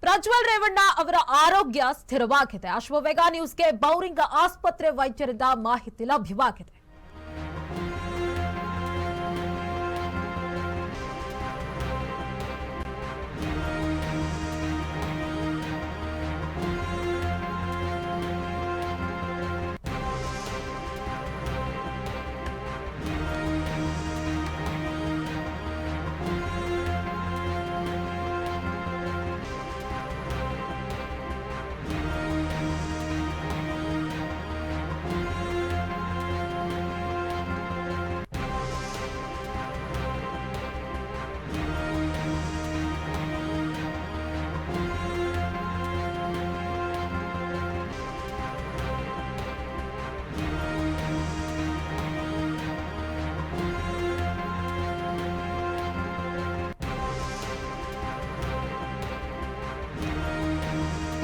ಪ್ರಜ್ವಲ್ ರೇವಣ್ಣ ಅವರ ಆರೋಗ್ಯ ಸ್ಥಿರವಾಗಿದೆ. ಅಶ್ವವೇಗ ನ್ಯೂಸ್ಗೆ ಬೌರಿಂಗ ಆಸ್ಪತ್ರೆ ವೈದ್ಯರಿಂದ ಮಾಹಿತಿ ಲಭ್ಯವಾಗಿದೆ.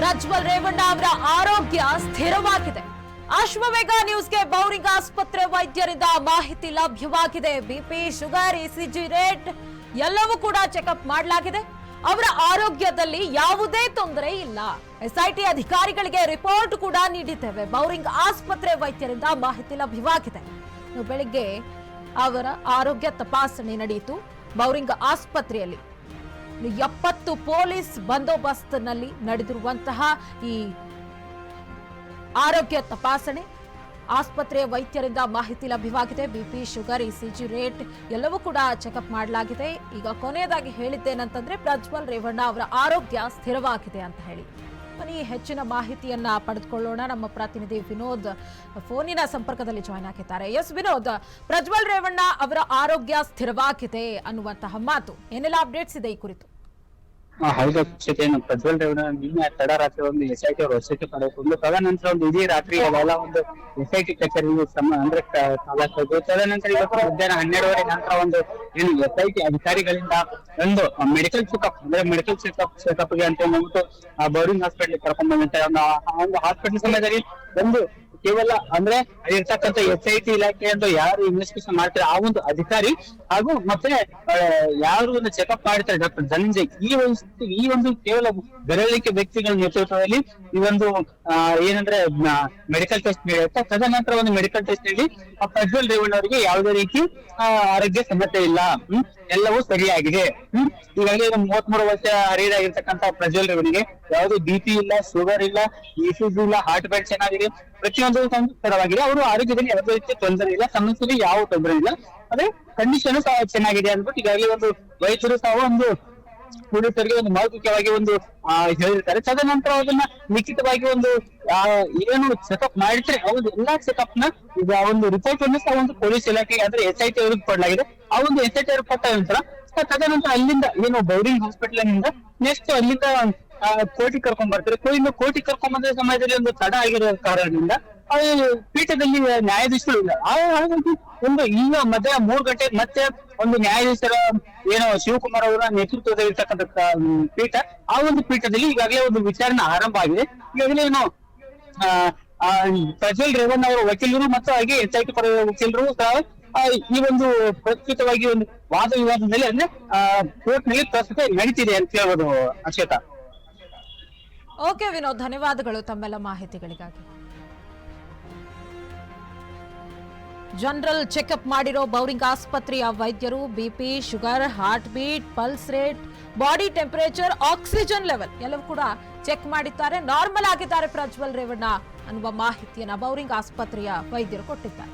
ಪ್ರಜ್ವಲ್ ರೇವಣ್ಣ ಅವರ ಆರೋಗ್ಯ ಸ್ಥಿರವಾಗಿದೆ. ಅಶ್ವವೇಗ ನ್ಯೂಸ್ಗೆ ಬೌರಿಂಗ್ ಆಸ್ಪತ್ರೆ ವೈದ್ಯರಿಂದ ಮಾಹಿತಿ ಲಭ್ಯವಾಗಿದೆ. ಬಿಪಿ, ಶುಗರ್, ಇಸಿಜಿ ರೇಟ್ ಎಲ್ಲವೂ ಕೂಡ ಚೆಕಪ್ ಮಾಡಲಾಗಿದೆ. ಅವರ ಆರೋಗ್ಯದಲ್ಲಿ ಯಾವುದೇ ತೊಂದರೆ ಇಲ್ಲ. ಎಸ್ಐಟಿ ಅಧಿಕಾರಿಗಳಿಗೆ ರಿಪೋರ್ಟ್ ಕೂಡ ನೀಡಿದ್ದೇವೆ. ಬೌರಿಂಗ್ ಆಸ್ಪತ್ರೆ ವೈದ್ಯರಿಂದ ಮಾಹಿತಿ ಲಭ್ಯವಾಗಿದೆ. ಬೆಳಿಗ್ಗೆ ಅವರ ಆರೋಗ್ಯ ತಪಾಸಣೆ ನಡೆಯಿತು. ಬೌರಿಂಗ್ ಆಸ್ಪತ್ರೆಯಲ್ಲಿ 70 ಪೊಲೀಸ್ ಬಂದೋಬಸ್ತ್ನಲ್ಲಿ ನಡೆದಿರುವಂತಹ ಈ ಆರೋಗ್ಯ ತಪಾಸಣೆ ಆಸ್ಪತ್ರೆಯ ವೈದ್ಯರಿಂದ ಮಾಹಿತಿ ಲಭ್ಯವಾಗಿದೆ. ಬಿಪಿ, ಶುಗರ್, ಇಸಿಜಿ ರೇಟ್ ಎಲ್ಲವೂ ಕೂಡ ಚೆಕಪ್ ಮಾಡಲಾಗಿದೆ. ಈಗ ಕೊನೆಯದಾಗಿ ಹೇಳಿದ್ದೇನಂತಂದ್ರೆ ಪ್ರಜ್ವಲ್ ರೇವಣ್ಣ ಅವರ ಆರೋಗ್ಯ ಸ್ಥಿರವಾಗಿದೆ ಅಂತ ಹೇಳಿ. ಬನ್ನಿ ಹೆಚ್ಚಿನ ಮಾಹಿತಿಯನ್ನ ಪಡೆದುಕೊಳ್ಳೋಣ. ನಮ್ಮ ಪ್ರತಿನಿಧಿ ವಿನೋದ್ ಫೋನಿನ ಸಂಪರ್ಕದಲ್ಲಿ ಜಾಯ್ನ್ ಆಗಿದ್ದಾರೆ. ಎಸ್ ವಿನೋದ್, ಪ್ರಜ್ವಲ್ ರೇವಣ್ಣ ಅವರ ಆರೋಗ್ಯ ಸ್ಥಿರವಾಗಿದೆ ಅನ್ನುವಂತಹ ಮಾತು, ಏನೆಲ್ಲ ಅಪ್ಡೇಟ್ಸ್ ಇದೆ ಈ ಕುರಿತು? ಹೌದು ಅಕ್ಷತೇನು ಪ್ರಜ್ವಲ್ ರೇವಣ್ಣ ನಿನ್ನೆ ತಡರಾತ್ರಿ ಒಂದು ಎಸ್ಐಟಿ ಅವರು ವಶಕ್ಕೆ ಪಡೆದುಕೊಂಡು ತದನಂತರ ಒಂದು ಇಡೀ ರಾತ್ರಿ ಅವೆಲ್ಲ ಒಂದು ಎಸ್ಐಟಿ ಕಚೇರಿಗೆ ಅಂದ್ರೆ ತದನಂತರ ಇವತ್ತು ಮಧ್ಯಾಹ್ನ 12:30 ನಂತರ ಒಂದು ಏನು ಎಸ್ಐಟಿ ಅಧಿಕಾರಿಗಳಿಂದ ಒಂದು ಮೆಡಿಕಲ್ ಚೆಕಪ್ ಅಂದ್ರೆ ಮೆಡಿಕಲ್ ಚೆಕಪ್ಗೆ ಅಂತ ಹೇಳ್ಬಿಟ್ಟು ಬೌರಿಂಗ್ ಹಾಸ್ಪಿಟಲ್ ಕರ್ಕೊಂಡ್ ಬಂದಂತೆ ಒಂದು ಹಾಸ್ಪಿಟಲ್ ಸಮಯದಲ್ಲಿ ಒಂದು ಕೇವಲ ಅಂದ್ರೆ ಇರ್ತಕ್ಕಂಥ ಎಸ್ಐಟಿ ಇಲಾಖೆ ಅಂತ ಯಾರು ಇನ್ವೆಸ್ಟಿಗೇಷನ್ ಮಾಡ್ತಾರೆ ಆ ಒಂದು ಅಧಿಕಾರಿ ಹಾಗೂ ಮತ್ತೆ ಯಾರು ಒಂದು ಚೆಕಪ್ ಮಾಡ್ತಾರೆ ಡಾಕ್ಟರ್ ಧನಂಜಯ್ ಈ ಒಂದು ಕೇವಲ ಬೆರಳಿಕೆ ವ್ಯಕ್ತಿಗಳ ನೇತೃತ್ವದಲ್ಲಿ ಈ ಒಂದು ಏನಂದ್ರೆ ಮೆಡಿಕಲ್ ಟೆಸ್ಟ್ ನಡೆಯುತ್ತೆ. ತದನಂತರ ಒಂದು ಮೆಡಿಕಲ್ ಟೆಸ್ಟ್ ನಲ್ಲಿ ಪ್ರಜ್ವಲ್ ರೇವಣ್ಣ ಅವರಿಗೆ ಯಾವುದೇ ರೀತಿ ಆರೋಗ್ಯ ಸಮಸ್ಯೆ ಇಲ್ಲ, ಎಲ್ಲವೂ ಸರಿಯಾಗಿದೆ. ಈಗಾಗಲೇ 33 ವರ್ಷ ಹರಿಯದಾಗಿರ್ತಕ್ಕಂಥ ಪ್ರಜ್ವಲ್ ರೇವಣ್ಣಿಗೆ ಯಾವುದೇ ಬಿಪಿ ಇಲ್ಲ, ಶುಗರ್ ಇಲ್ಲ, ಇಸಿಜಿ ಇಲ್ಲ, ಹಾರ್ಟ್ ಬೀಟ್ ಚೆನ್ನಾಗಿದೆ, ಪ್ರತಿಯೊಂದು ಸ್ಥಿರವಾಗಿದೆ. ಅವರು ಆರೋಗ್ಯದಲ್ಲಿ ಯಾವುದೇ ರೀತಿ ತೊಂದರೆ ಇಲ್ಲ, ಸಮಸ್ಯೆಗೆ ಯಾವ ತೊಂದರೆ ಇಲ್ಲ, ಅದೇ ಕಂಡೀಷನ್ ಸಹ ಚೆನ್ನಾಗಿದೆ ಅಂದ್ಬಿಟ್ಟು ಈಗಾಗಲೇ ಒಂದು ವೈದ್ಯರು ಸಹ ಒಂದು ಪೊಲೀಸರಿಗೆ ಒಂದು ಮೌಖಿಕವಾಗಿ ಒಂದು ಹೇಳಿರ್ತಾರೆ. ತದನಂತರ ಅದನ್ನ ಲಿಖಿತವಾಗಿ ಒಂದು ಏನು ಚೆಕಪ್ ಮಾಡಿದ್ರೆ ಅವ್ರು ಎಲ್ಲಾ ಚೆಕಪ್ ನ ಈಗ ಒಂದು ರಿಪೋರ್ಟ್ ಅನ್ನು ಸಹ ಒಂದು ಪೊಲೀಸ್ ಇಲಾಖೆಗೆ ಅಂದ್ರೆ ಎಸ್ಐಟಿ ಅವ್ರಿಗೆ ಕೊಡಲಾಗಿದೆ. ಆ ಒಂದು ಎಸ್ಐಟಿ ಅವ್ರಿಗೆ ಕೊಟ್ಟ ನಂತರ ತದನಂತರ ಅಲ್ಲಿಂದ ಏನು ಬೌರಿಂಗ್ ಹಾಸ್ಪಿಟಲ್ ನಿಂದ ನೆಕ್ಸ್ಟ್ ಅಲ್ಲಿಂದ ಕೋರ್ಟಿಗೆ ಕರ್ಕೊಂಡ್ ಬರ್ತಾರೆ. ಕೋರ್ಟಿಗೆ ಕರ್ಕೊಂಡ್ ಬಂದ ಸಮಯದಲ್ಲಿ ಒಂದು ತಡ ಆಗಿರೋ ಕಾರಣದಿಂದ ಪೀಠದಲ್ಲಿ ನ್ಯಾಯಾಧೀಶರು ಇಲ್ಲ. ಒಂದು ಈಗ ಮಧ್ಯಾಹ್ನ 3 ಗಂಟೆ ಮತ್ತೆ ಒಂದು ನ್ಯಾಯಾಧೀಶರ ಏನೋ ಶಿವಕುಮಾರ್ ಅವರ ನೇತೃತ್ವದಲ್ಲಿ ಇರ್ತಕ್ಕಂಥ ಪೀಠ, ಆ ಒಂದು ಪೀಠದಲ್ಲಿ ಈಗಾಗಲೇ ಒಂದು ವಿಚಾರಣೆ ಆರಂಭ ಆಗಿದೆ. ಈಗಾಗಲೇ ಏನು ಪ್ರಜ್ವಲ್ ರೇವಣ್ಣ ಅವರ ವಕೀಲರು ಮತ್ತು ಹಾಗೆ ಎಸ್ಐಟಿ ಪರ ವಕೀಲರು ಸಹ ಈ ಒಂದು ಪ್ರಸ್ತುತವಾಗಿ ಒಂದು ವಾದ ವಿವಾದದಲ್ಲಿ ಅಂದ್ರೆ ಕೋರ್ಟ್ ನಲ್ಲಿ ಪ್ರಸ್ತುತ ನಡೀತಿದೆ ಅಂತ ಹೇಳ್ಬೋದು. ಅಕ್ಷತಾ. ಓಕೆ ವಿನೋದ್, ಧನ್ಯವಾದಗಳು ತಮ್ಮೆಲ್ಲ ಮಾಹಿತಿಗಳಿಗಾಗಿ. ಜನರಲ್ ಚೆಕಪ್ ಮಾಡಿರೋ ಬೌರಿಂಗ್ ಆಸ್ಪತ್ರೆಯ ವೈದ್ಯರು BP, sugar, heart beat, pulse rate, body temperature, oxygen level ಎಲ್ಲವೂ ಕೂಡ ಚೆಕ್ ಮಾಡಿದ್ದಾರೆ. ನಾರ್ಮಲ್ ಆಗಿದ್ದಾರೆ ಪ್ರಜ್ವಲ್ ರೇವಣ್ಣ ಅನ್ನುವ ಮಾಹಿತಿಯನ್ನ ಬೌರಿಂಗ್ ಆಸ್ಪತ್ರೆಯ ವೈದ್ಯರು ಕೊಟ್ಟಿದ್ದಾರೆ.